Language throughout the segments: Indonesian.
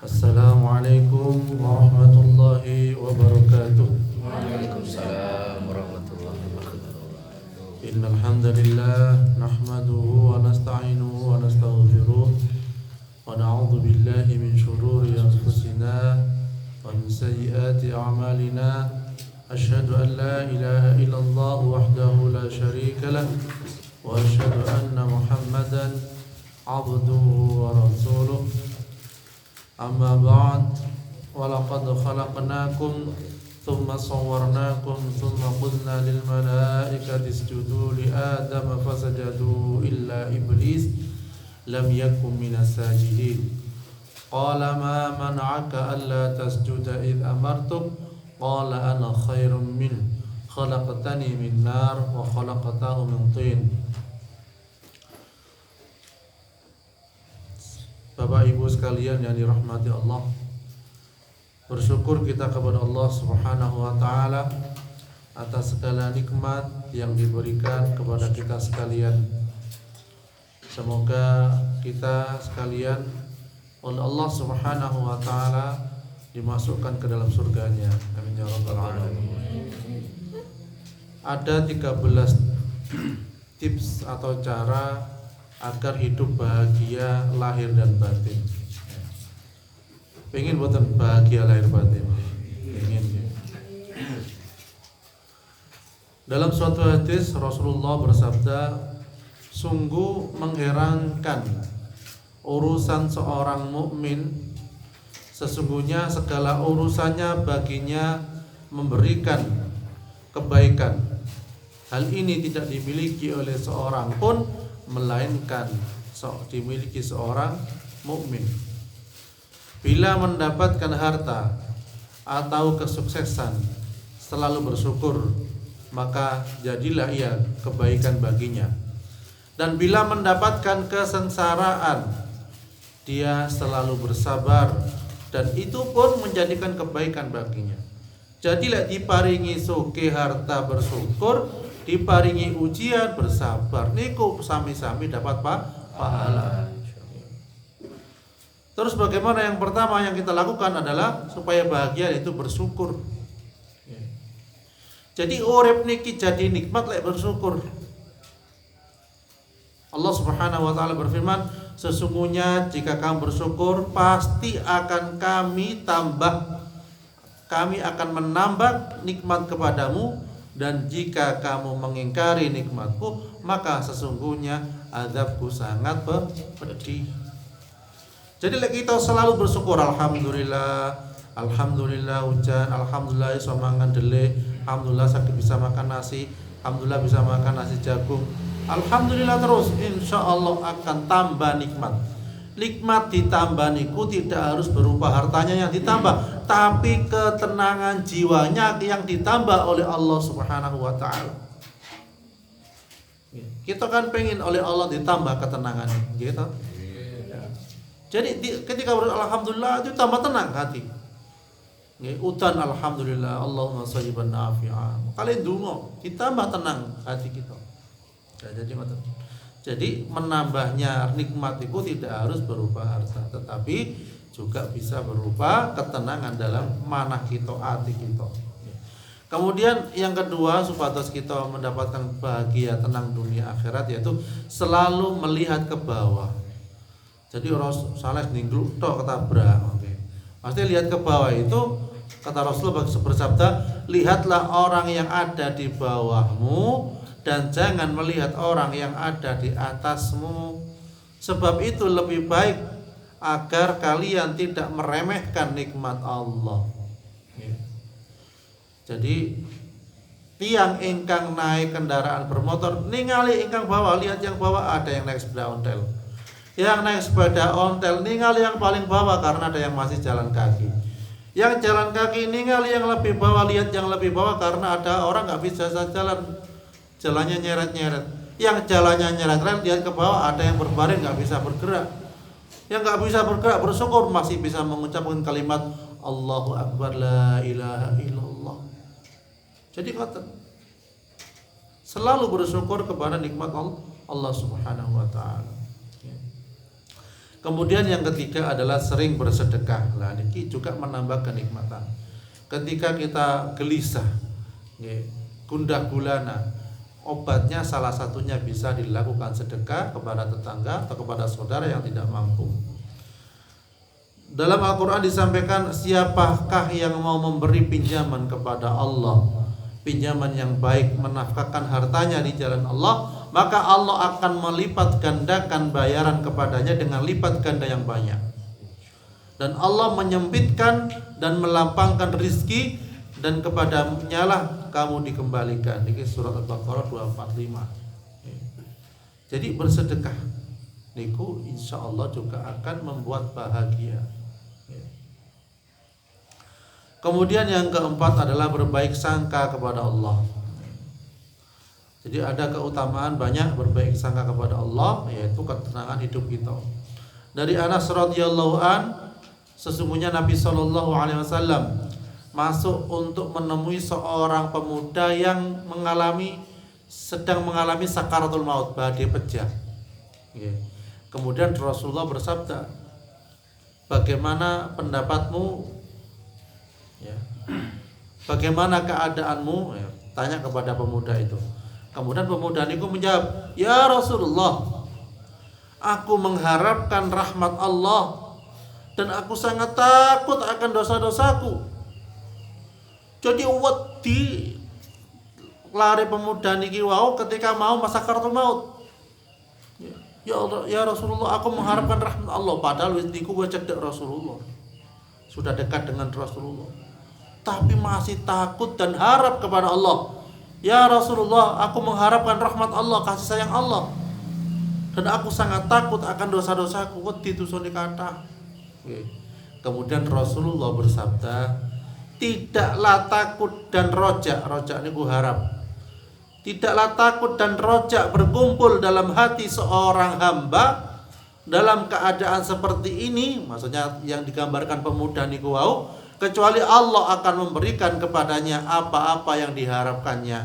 Assalamualaikum warahmatullahi wabarakatuh. Waalaikumsalam warahmatullahi wabarakatuh. Innal hamdalillah nahmaduhu wa nasta'inuhu wa nastaghfiruh wa na'udzu billahi min shururi anfusina wa min sayyiati a'malina. Asyhadu an la ilaha illallah wahdahu la syarika lah wa asyhadu anna Muhammadan 'abduhu wa rasuluh. Amma ba'd, walaqad khalaqnakum thumma sawwarnakum thumma qulna lil malaikati isjudu li adama fasajadu illa iblis lam yakun minas sajidin. Qala ma man'aka alla tasjuda id amartuk qala ana khairum min khalaqtani min nar wa khalaqtahu min tin. Bapak Ibu sekalian yang dirahmati Allah, bersyukur kita kepada Allah Subhanahu wa taala atas segala nikmat yang diberikan kepada kita sekalian. Semoga kita sekalian oleh Allah Subhanahu wa taala dimasukkan ke dalam surganya. Amin ya rabbal alamin. Ada 13 tips atau cara agar hidup bahagia lahir dan batin. Pengen buatan bahagia lahir batin. Pengen ya. Dalam suatu hadis Rasulullah bersabda, sungguh mengherankan urusan seorang mukmin, sesungguhnya segala urusannya baginya memberikan kebaikan. Hal ini tidak dimiliki oleh seorang pun melainkan dimiliki seorang mukmin. Bila mendapatkan harta atau kesuksesan, selalu bersyukur, maka jadilah ia kebaikan baginya. Dan bila mendapatkan kesengsaraan, dia selalu bersabar, dan itu pun menjadikan kebaikan baginya. Jadilah diparingi suke harta bersyukur, diparingi ujian bersabar, niku sami-sami dapat pahala. Terus bagaimana? Yang pertama yang kita lakukan adalah supaya bahagia, yaitu bersyukur. Jadi urip niki jadi nikmat lek bersyukur. Allah Subhanahu wa taala berfirman, sesungguhnya jika kamu bersyukur pasti akan kami akan menambah nikmat kepadamu. Dan jika kamu mengingkari nikmatku, maka sesungguhnya azabku sangat pedih. Jadi kita selalu bersyukur. Alhamdulillah, alhamdulillah hujan, alhamdulillah iso mangan dele, alhamdulillah sakit bisa makan nasi, alhamdulillah bisa makan nasi jagung. Alhamdulillah terus, insya Allah akan tambah nikmat. Nikmat ditambah niku tidak harus berupa hartanya yang ditambah, tapi ketenangan jiwanya yang ditambah oleh Allah Subhanahu wa taala. Kita kan pengen oleh Allah ditambah ketenangan gitu. Jadi ketika alhamdulillah itu tambah tenang hati. Udan alhamdulillah, Allahumma shayyiban nafi'a. Kalian dungo ditambah tenang hati kita. Jadi menambahnya nikmat itu tidak harus berupa harta, tetapi juga bisa berupa ketenangan dalam manah kita, hati kita. Kemudian yang kedua, supados kita mendapatkan bahagia tenang dunia akhirat, yaitu selalu melihat ke bawah. Jadi orang saleh ningluk tok ketabrak. Pasti lihat ke bawah itu, kata Rasulullah bersabda, lihatlah orang yang ada di bawahmu dan jangan melihat orang yang ada di atasmu. Sebab itu lebih baik agar kalian tidak meremehkan nikmat Allah. Jadi tiang ingkang naik kendaraan bermotor ningali ingkang bawah, lihat yang bawah, ada yang naik sepeda ontel. Yang naik sepeda ontel ningali yang paling bawah karena ada yang masih jalan kaki. Yang jalan kaki ningali yang lebih bawah, lihat yang lebih bawah karena ada orang nggak bisa jalan. Jalannya nyeret-nyeret. Yang jalannya nyeret-nyeret lihat ke bawah, ada yang berbaring nggak bisa bergerak. Yang nggak bisa bergerak bersyukur masih bisa mengucapkan kalimat Allahu Akbar, la ilaha illallah. Jadi kata selalu bersyukur kepada nikmat Allah Subhanahu wa taala. Kemudian yang ketiga adalah sering bersedekah. Lah niki juga menambah kenikmatan. Ketika kita gelisah, nggih, gundah gulana, obatnya salah satunya bisa dilakukan sedekah kepada tetangga atau kepada saudara yang tidak mampu. Dalam Al-Quran disampaikan, siapakah yang mau memberi pinjaman kepada Allah, pinjaman yang baik, menafkahkan hartanya di jalan Allah, maka Allah akan melipat gandakan bayaran kepadanya dengan lipat ganda yang banyak. Dan Allah menyempitkan dan melampangkan rizki, dan kepadanya lah kamu dikembalikan. Ini surat Al-Baqarah 245. Jadi bersedekah niku insya Allah juga akan membuat bahagia. Kemudian yang keempat adalah berbaik sangka kepada Allah. Jadi ada keutamaan banyak berbaik sangka kepada Allah, yaitu ketenangan hidup kita. Dari Anas radhiyallahu an, sesungguhnya Nabi sallallahu alaihi wasallam masuk untuk menemui seorang pemuda yang sedang mengalami sakaratul maut, badai pejah. Kemudian Rasulullah bersabda, bagaimana pendapatmu? Bagaimana keadaanmu? Tanya kepada pemuda itu. Kemudian pemuda itu menjawab, ya Rasulullah, aku mengharapkan rahmat Allah dan aku sangat takut akan dosa-dosaku. Jadi wedi lari pemuda niki wau ketika mau masa sakaratul maut. Ya Allah, ya Rasulullah, aku mengharapkan rahmat Allah, padahal niku cedek Rasulullah. Sudah dekat dengan Rasulullah, tapi masih takut dan harap kepada Allah. Ya Rasulullah, aku mengharapkan rahmat Allah, kasih sayang Allah, dan aku sangat takut akan dosa-dosaku. Wedi dosane kathah. Kemudian Rasulullah bersabda, tidaklah takut dan rojak niku harap. Tidaklah takut dan rojak berkumpul dalam hati seorang hamba dalam keadaan seperti ini, maksudnya yang digambarkan pemuda niku wau, kecuali Allah akan memberikan kepadanya apa-apa yang diharapkannya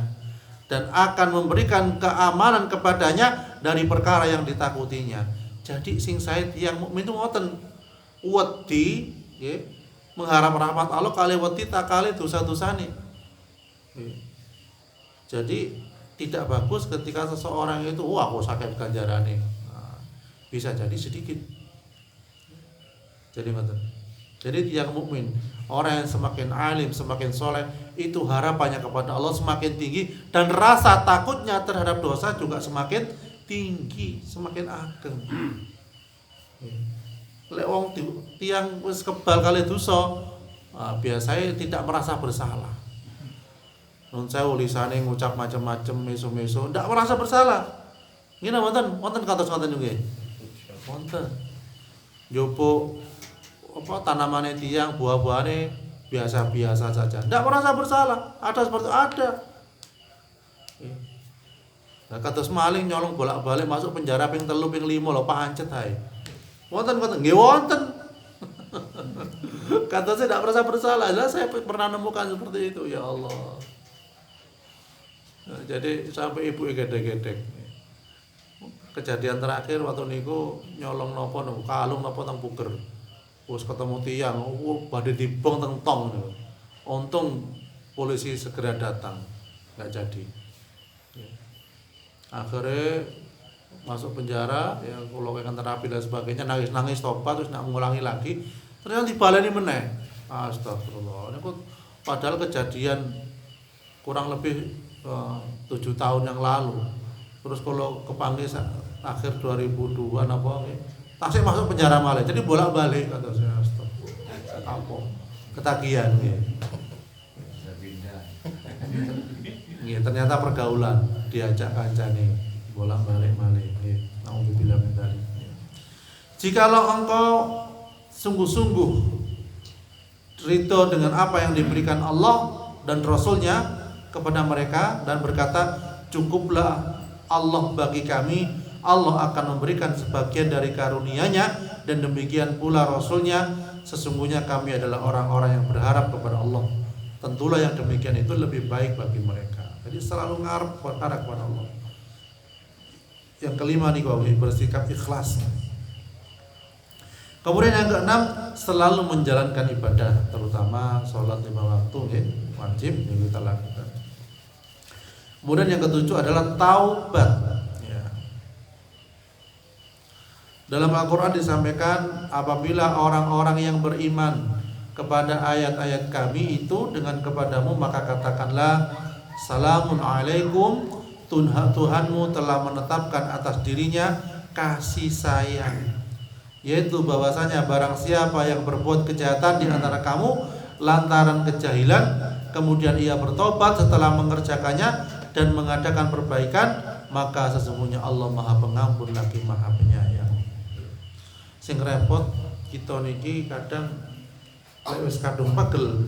dan akan memberikan keamanan kepadanya dari perkara yang ditakutinya. Jadi sing sae tiyang mukmin itu ngoten, wedi nggih, mengharap rahmat Allah kali wedi tak kali dosa-dosane. Jadi tidak bagus ketika seseorang itu wah aku sakit ganjarane. Nah, bisa jadi sedikit. Jadi ngoten. Jadi tiang mukmin, orang yang semakin alim, semakin soleh, itu harapannya kepada Allah semakin tinggi, dan rasa takutnya terhadap dosa juga semakin tinggi, semakin ageng. Lek wong tiang wis kebal kali dosa, biasanya tidak merasa bersalah. Nun sewu lisane ngucap macam-macam meso-meso, ndak merasa bersalah. Ngene wonten kados ngoten nggih. Wonten. Jopo tanamannya tiang, buah-buahnya biasa-biasa saja, tidak merasa bersalah. Ada seperti ada. Nah, kados maling nyolong bolak-balik masuk penjara ping 3 ping 5 lho pancet ae. Wonten nggih wonten. Kata saya tidak merasa bersalah. Lah saya pernah nemukan seperti itu, ya Allah. Nah, jadi sampai ibu gedek-gedek. Kejadian terakhir waktu niku nyolong nopo kalung nopo teng puger. Wes ketemu tiang, badhe dibong teng tong. Untung polisi segera datang, nggak jadi. Akhirnya masuk penjara, ya kalau kan terapi dan sebagainya, nangis tobat terus nak mengulangi lagi, ternyata dibaleni meneh. Astagfirullah. Ini kok padahal kejadian kurang lebih 7 tahun yang lalu. Terus kalau kepanggil akhir 2002 apa tasik masuk penjara malah. Jadi bolak-balik kata saya. Apa? Ketagihan nggih. Nggih, ternyata pergaulan diajak kancane bolak-balik malih nggih. Nauzubillah min dzalik. Jikalau engkau sungguh-sungguh ridho dengan apa yang diberikan Allah dan Rasulnya kepada mereka dan berkata, cukuplah Allah bagi kami, Allah akan memberikan sebagian dari karunia-Nya, dan demikian pula Rasulnya, sesungguhnya kami adalah orang-orang yang berharap kepada Allah. Tentulah yang demikian itu lebih baik bagi mereka. Jadi selalu berharap kepada Allah. Yang kelima nih, bersikap ikhlas. Kemudian yang keenam, selalu menjalankan ibadah, terutama sholat 5 waktu, wajib yang kita lakukan. Kemudian yang ketujuh adalah taubat. Ya. Dalam Al-Quran disampaikan, apabila orang-orang yang beriman kepada ayat-ayat kami itu dengan kepadamu, maka katakanlah salamun alaikum, Tuhanmu telah menetapkan atas dirinya kasih sayang, yaitu bahwasanya barang siapa yang berbuat kejahatan di antara kamu lantaran kejahilan, kemudian ia bertobat setelah mengerjakannya dan mengadakan perbaikan, maka sesungguhnya Allah Maha Pengampun lagi Maha Penyayang. Sing repot kita niki kadang wis kadung pegel,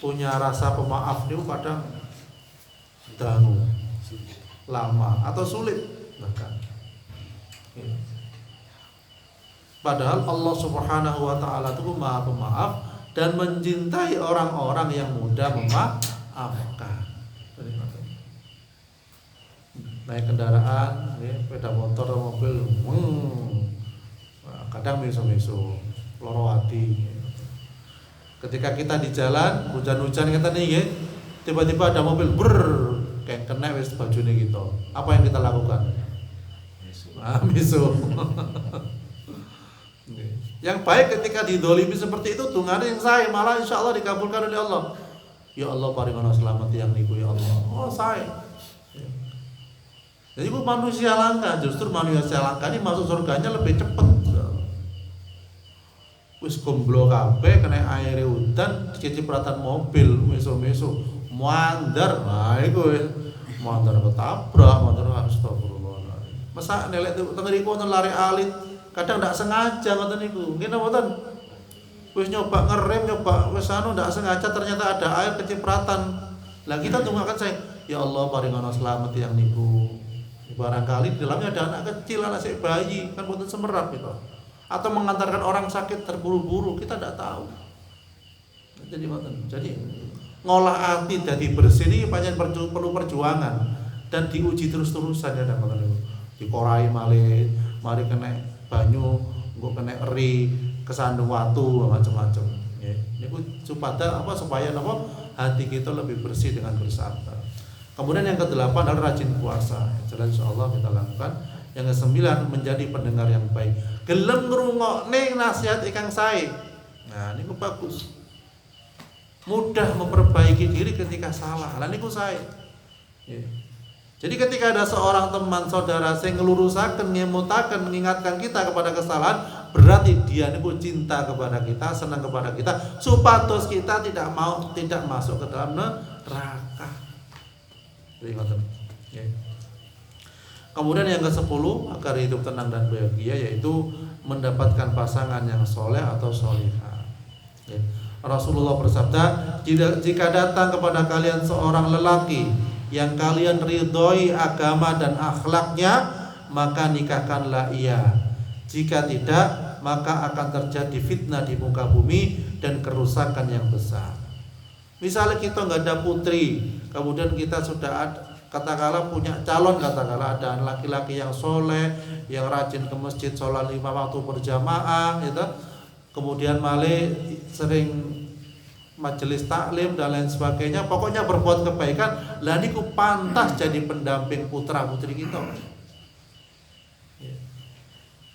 punya rasa pemaaf niku kadang dangu, lama atau sulit bahkan. Padahal Allah Subhanahu wa taala itu Maha Pemaaf dan mencintai orang-orang yang mudah memaafkan. Naik kendaraan, sepeda motor atau mobil, kadang meso-meso, loro hati. Ketika kita di jalan, hujan-hujan kita nih, tiba-tiba ada mobil kayak kena wis bajune kita. Apa yang kita lakukan? Meso. Yang baik ketika didolimi seperti itu, tungane yang saya malah insya Allah dikabulkan oleh Allah. Ya Allah paringono selamat yang niku ya Allah. Oh saya. Jadi itu manusia langka, justru manusia langka ini masuk surganya lebih cepat. Wis gomblo kabeh kena air hujan, dicipratan mobil meso-meso, mandar. Nah iku mandar ketabrak, mandar astagfirullah. Masa nelek teng mriku wonten lari alit, kadang ndak sengaja ngoten niku. Nggih napa mboten? Wis nyoba ngerem, nyoba wis ndak sengaja ternyata ada air kecipratan. Lah kita tunggakan saya, ya Allah paringono selamat yang niku. Barangkali di dalamnya ada anak kecil, anak si bayi, kan mboten semerap gitu. Atau mengantarkan orang sakit terburu-buru, kita tidak tahu. Jadi ngolah hati jadi bersih ini pancen perlu perjuangan dan diuji terus-terusan ya teman-teman. Dikorai mari kena banyu, engko kena eri, kesandung watu macam-macam. Ya. Niku supaya hati kita lebih bersih dengan bersabar. Kemudian yang ke-8 adalah rajin puasa. Jelas insyaallah kita lakukan. Yang ke-9 menjadi pendengar yang baik. Gelem ngrungokne nasihat ikang sae. Nah, niku bagus. Mudah memperbaiki diri ketika salah. Lah niku sae. Ya. Jadi ketika ada seorang teman saudara sing ngelurusaken, ngemutaken, mengingatkan kita kepada kesalahan, berarti dia niku cinta kepada kita, senang kepada kita, supados kita tidak masuk ke dalam neraka. Kemudian yang ke-10 agar hidup tenang dan bahagia, yaitu mendapatkan pasangan yang soleh atau solihah. Rasulullah bersabda, jika datang kepada kalian seorang lelaki yang kalian ridhoi agama dan akhlaknya, maka nikahkanlah ia. Jika tidak, maka akan terjadi fitnah di muka bumi dan kerusakan yang besar. Misalnya kita nggak ada putri, kemudian kita sudah katakanlah punya calon, katakanlah ada laki-laki yang soleh, yang rajin ke masjid, sholat 5 waktu berjamaah, gitu. Kemudian malah sering majelis taklim dan lain sebagainya, pokoknya berbuat kebaikan, lah niku pantas jadi pendamping putra putri kita.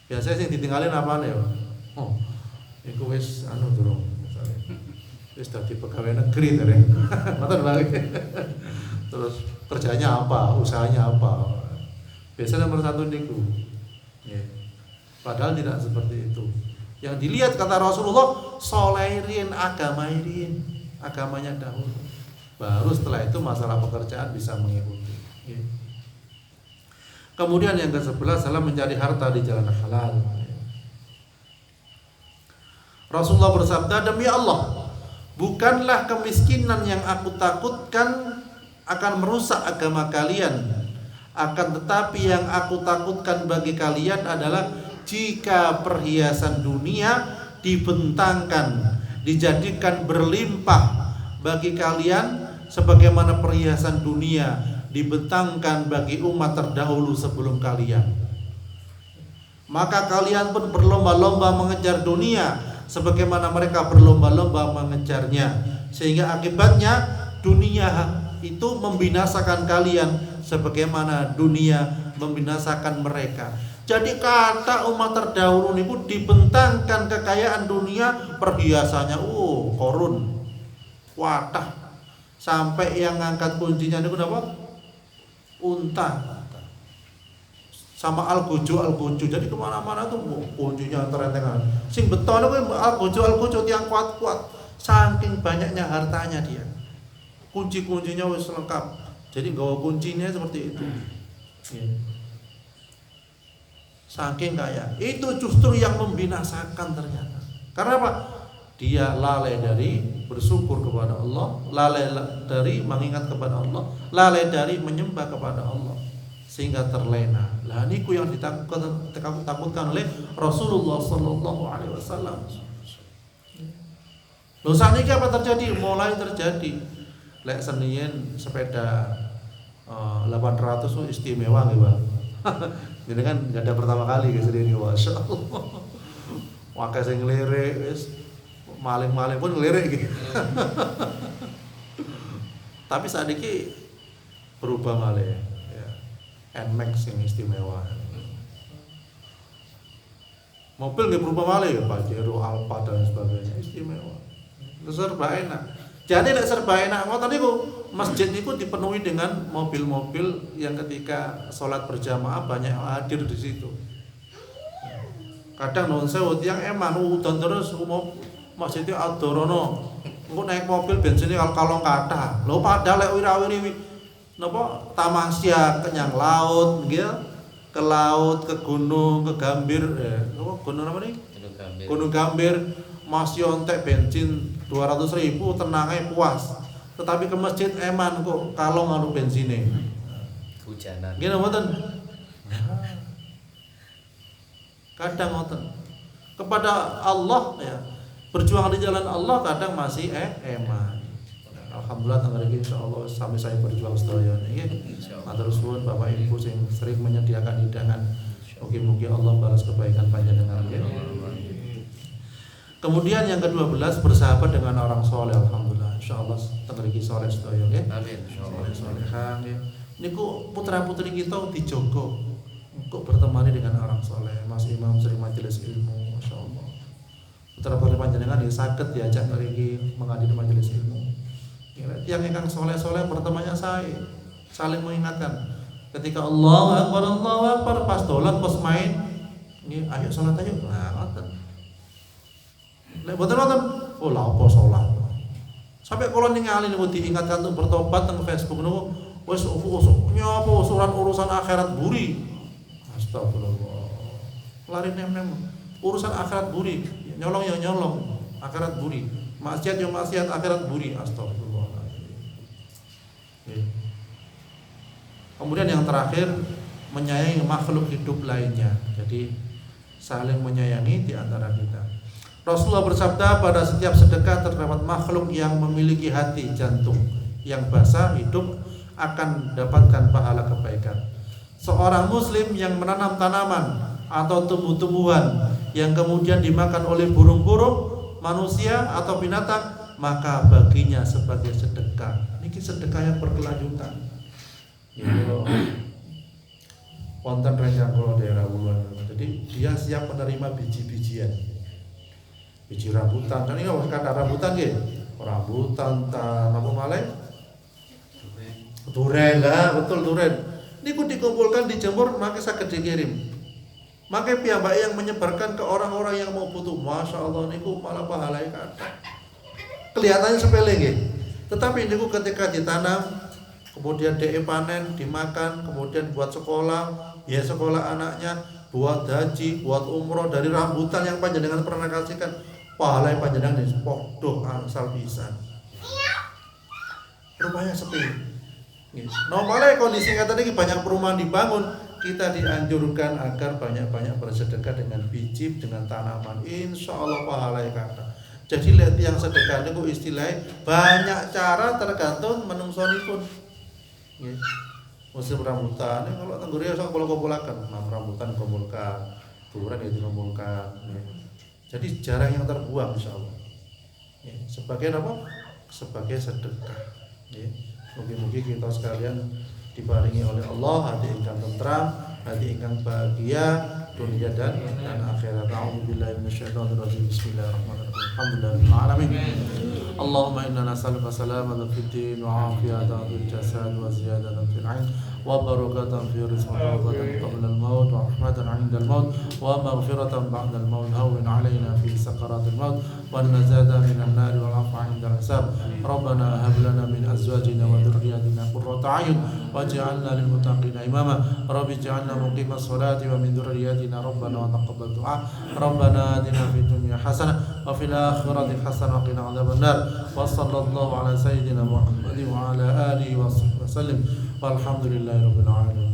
Biasanya sih ditinggalin apa nih? Oh, iku wis durung misalnya. Wis dadi pegawai negeri to, ngoten lagi. Terus kerjanya apa, usahanya apa. Biasanya nomor 1 niku. Padahal tidak seperti itu. Yang dilihat kata Rasulullah, solehin agamanya dahulu. Baru setelah itu masalah pekerjaan bisa mengikuti. Kemudian yang ke-11 adalah mencari harta di jalan halal. Rasulullah bersabda, demi Allah, bukanlah kemiskinan yang aku takutkan akan merusak agama kalian, akan tetapi yang aku takutkan bagi kalian adalah jika perhiasan dunia dibentangkan, dijadikan berlimpah bagi kalian sebagaimana perhiasan dunia dibentangkan bagi umat terdahulu sebelum kalian. maka kalian pun berlomba-lomba mengejar dunia sebagaimana mereka berlomba-lomba mengejarnya, sehingga akibatnya dunia itu membinasakan kalian sebagaimana dunia membinasakan mereka. Jadi kata umat terdahulu niku dibentangkan kekayaan dunia, perhiasannya korun, watah, sampai yang ngangkat kuncinya niku napa? Unta. Sama algojo. Jadi kemana-mana tuh kuncinya terentengan. Sing beton itu algojo yang kuat-kuat. Saking banyaknya hartanya dia. Kunci-kuncinya wis lengkap. Jadi gawa kuncinya seperti itu. Saking kaya. Itu justru yang membinasakan ternyata. Karena apa? Dia lalai dari bersyukur kepada Allah, lalai dari mengingat kepada Allah, lalai dari menyembah kepada Allah, sehingga terlena. Lah niku yang ditakutkan oleh Rasulullah sallallahu alaihi wasallam. Lho sakniki apa terjadi? Mulai terjadi. Lek senien sepeda 800 itu istimewa nggih, Bang. Jadi kan enggak ada pertama kali guys ini, masyaallah. Wakai sing ngelirik wis maling-maling pun ngelirik gitu. Tapi saat ini berubah malih ya. Nmax yang istimewa. Mobil nggak berubah malih ya, Pajero, Alfa dan sebagainya istimewa. Serba enak. Jadi nek serba enak ngoten niku, masjid niku dipenuhi dengan mobil-mobil yang ketika sholat berjamaah banyak hadir di situ. Kadang non sewu yang eman udan terus masjidnya adorono. Engko naik mobil bensinnya kalong kathah. Lho padahal lek wira-wiri napa tamasya kenyang laut nggih, ke laut, ke gunung, ke Gambir, gunung apa nih? Gunung Gambir. Masih ontek bensin 200.000 tenangnya puas. Tetapi ke masjid eman kok kalong anu bensinnya. Hujanan. Gini ngoten. Kadang ngoten. Kepada Allah ya, berjuang di jalan Allah kadang masih eman. Alhamdulillah tanggal ini insyaallah sampai saya berjuang sedaya nggih. Matur suwun Bapak Ibu sing sering menyediakan hidangan. Mugi-mugi Allah balas kebaikan panjenengan nggih. Kemudian yang ke-12 bersahabat dengan orang soleh. Alhamdulillah insyaallah tanggal iki soleh sedaya nggih. Amin insyaallah. Solehah nggih. Niku putra-putri kita dijogo untuk bertemani dengan orang soleh. Mas Imam sering majelis ilmu, masyaallah. Putra-putri panjenengan ya saged diajak mriki menghadiri majelis ilmu. Yang ingkang soleh-soleh bertemannya saya, saling mengingatkan. Ketika Allahu Akbar pas dolan pas main, nggih ayo salat ayo. Nah, ngoten. Lek boten ngoten, oh lha apa salat. Sampai kula ningali niku diingatkan untuk bertobat teng Facebook niku wis nyapa urusan akhirat buri. Astagfirullah. Lari nem-nem urusan akhirat buri. Nyolong ya nyolong, akhirat buri. Maksiat ya maksiat, akhirat buri. Astagfirullah. Kemudian yang terakhir menyayangi makhluk hidup lainnya. Jadi saling menyayangi di antara kita. Rasulullah bersabda, pada setiap sedekah terdapat makhluk yang memiliki hati jantung yang basah hidup akan mendapatkan pahala kebaikan. Seorang muslim yang menanam tanaman atau tumbuh-tumbuhan yang kemudian dimakan oleh burung-burung, manusia atau binatang, maka baginya sebagai sedekah. Ini sedekah yang berkelanjutan. Wonten rencang kula daerah Wulan. Jadi dia siap menerima biji-bijian. Biji rambutan, dan ini kata rambutan nggih. Rambutan napa malih? Duren lah, betul duren. Niku dikumpulkan dijemur maka saged dikirim. Maka piyambak yang menyebarkan ke orang-orang yang mau butuh. Masya Allah niku malah pahalanya kathah. Kelihatannya sepele nggih. Tetapi niku ketika ditanam, kemudian panen, dimakan, kemudian buat sekolah, ya sekolah anaknya, buat haji, buat umroh dari rambutan yang panjenengan pernah kasihkan. Pahala panjenengan ini podo angsal pisan. Rupanya sepi. Normalnya kondisi kata ini banyak perumahan dibangun, kita dianjurkan agar banyak-banyak bersedekah dengan biji, dengan tanaman. Insya Allah pahala kata. Jadi lihat yang sedekah itu istilahnya banyak cara tergantung menungsonipun. Musim rambutan, kalau tengguri saya kumpul-kumpulakan, rambutan kumpulkan. kuburan ya dikumpulkan ya. Jadi jarang yang terbuang insyaallah ya. Sebagai apa? Sebagai sedekah ya. Mungkin kita sekalian diparingi oleh Allah hati ingkang tentram, hati ingkang bahagia dunia dan akhirat. A'udzubillahi minasyaitonir rajim. Bismillahirrahmanirrahim. Alhamdulillahirabbil alamin. Allahumma inna nas'aluka salamatan fid din wa 'afiyatan fil jasad wa ziyadatan fil 'ilm wa barakatan fi rizqi wa tawbatan qabla al-maut wa rahmatan 'inda al-maut wa maghfiratan ba'da al-maut. Hawwin 'alaina fi sakaratil maut wa najata minan nar wal 'afwa 'inda al-hisab. Rabbana hab lana min azwajina wa dhurriyyatina qurrata a'yun waj'alna lil muttaqina imama. Rabbi ij'alna muqimas salati wa min dhurriyyatina rabbana wa taqabbal du'a. Rabbana atina fid dunya hasanah wa fil akhirati hasanah wa qina 'adzabannar. Wa sallallahu ala sayyidina Muhammadin wa ala alihi wa sahbihi wasallam. Walhamdulillahirabbil alamin.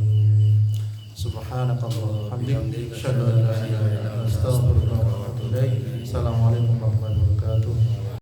Subhanakallahumma wa bihamdika asyhadu an la ilaha illa anta astaghfiruka wa atubu ilaik. Assalamualaikum warahmatullahi wabarakatuh.